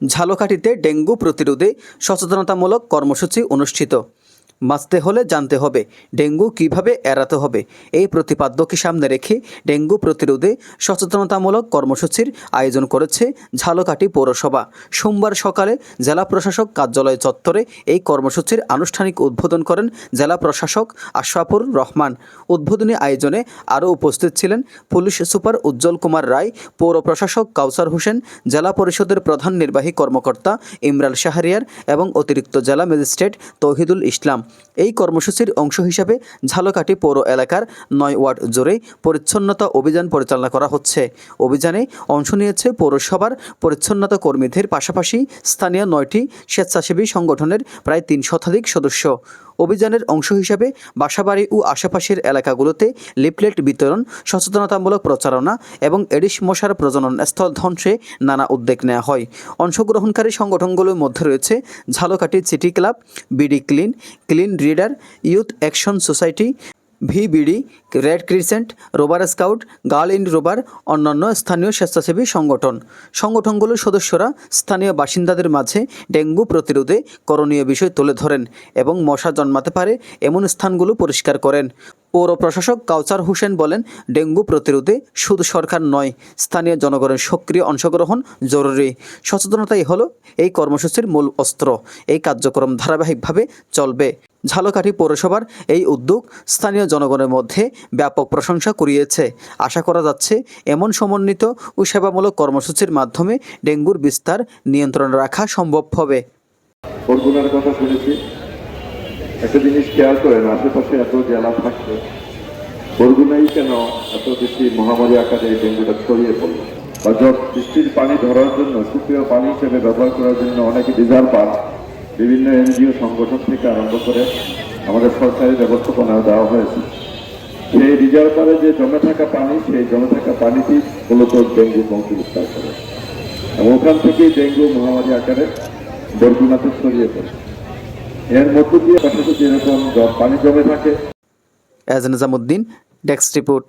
ঝালকাঠিতে dengue প্রতিরোধে সচেতনতামূলক কর্মসূচি অনুষ্ঠিত। বাঁচতে হলে জানতে হবে ডেঙ্গু কিভাবে এড়াতে হবে। এই প্রতিপাদ্যকে সামনে রেখে ডেঙ্গু প্রতিরোধে সচেতনতামূলক কর্মসূচির আয়োজন করেছে ঝালকাঠি পৌরসভা। সোমবার সকালে জেলা প্রশাসক কার্যালয় চত্বরে এই কর্মসূচির আনুষ্ঠানিক উদ্বোধন করেন জেলা প্রশাসক আশরাফুর রহমান। উদ্বোধনী আয়োজনে আরও উপস্থিত ছিলেন পুলিশ সুপার উজ্জ্বল কুমার রায়, পৌর প্রশাসক কাউসার হোসেন, জেলা পরিষদের প্রধান নির্বাহী কর্মকর্তা ইমরান শাহরিয়ার এবং অতিরিক্ত জেলা ম্যাজিস্ট্রেট তৌহিদুল ইসলাম। এই কর্মসূচির অংশ হিসাবে ঝালকাঠি পৌর এলাকার ৯ ওয়ার্ড জুড়ে পরিচ্ছন্নতা অভিযান পরিচালনা করা হচ্ছে। অভিযানে অংশ নিয়েছে পৌরসভার পরিচ্ছন্নতা কর্মীদের পাশাপাশি স্থানীয় ৯টি স্বেচ্ছাসেবী সংগঠনের প্রায় ৩ শতাধিক সদস্য। অভিযানের অংশ হিসাবে বাসাবাড়ি ও আশেপাশের এলাকাগুলোতে লিফলেট বিতরণ, সচেতনতামূলক প্রচারণা এবং এডিস মশার প্রজনন স্থল ধ্বংসে নানা উদ্যোগ নেওয়া হয়। অংশগ্রহণকারী সংগঠনগুলোর মধ্যে রয়েছে Jhalokathi city club, BD clean, clean reader, youth action society, VBD, red crescent, rover scout, girl in rover, অন্যান্য স্থানীয় স্বেচ্ছাসেবী সংগঠন। সংগঠনগুলোর সদস্যরা স্থানীয় বাসিন্দাদের মাঝে ডেঙ্গু প্রতিরোধে করণীয় বিষয় তুলে ধরেন এবং মশা জন্মাতে পারে এমন স্থানগুলো পরিষ্কার করেন। পৌর প্রশাসক কাউসার হোসেন বলেন, ডেঙ্গু প্রতিরোধে শুধু সরকার নয়, স্থানীয় জনগণের সক্রিয় অংশগ্রহণ জরুরি। সচেতনতাই হলো এই কর্মসূচির মূল অস্ত্র। এই কার্যক্রম ধারাবাহিকভাবে চলবে। ঝালকাঠি পৌরসভার এই উদ্যোগ স্থানীয় জনগণের মধ্যে ব্যাপক প্রশংসা কুড়িয়েছে। আশা করা যাচ্ছে এমন সমন্বিত ও সেবামূলক কর্মসূচির মাধ্যমে ডেঙ্গুর বিস্তার নিয়ন্ত্রণে রাখা সম্ভব হবে। কথা শুনেছি, একটা জিনিস খেয়াল করেন, আশেপাশে এত জেলা থাকছে, বরগুনাই কেন এত বেশি মহামারী আকারে এই ডেঙ্গুটা ছড়িয়ে পড়লো? বা বৃষ্টির পানি ধরার জন্য, সুপ্রিয় পানি হিসেবে ব্যবহার করার জন্য অনেকে রিজার্ভ পান বিভিন্ন এনজিও সংগঠন থেকে আরম্ভ করে আমাদের সরকারি ব্যবস্থাপনা দেওয়া হয়েছে। সেই রিজার্ভারে যে জমে থাকা পানি, সেই জমে থাকা পানিতেই মূলত ডেঙ্গু বংশ বিস্তার করে এবং ওখান থেকেই ডেঙ্গু মহামারী আকারে বরগুনাতে ছড়িয়ে পড়ে। এর মধ্য দিয়ে পাশাপাশি যেরকম পানি জমে থাকে। Nizamuddin, desk report.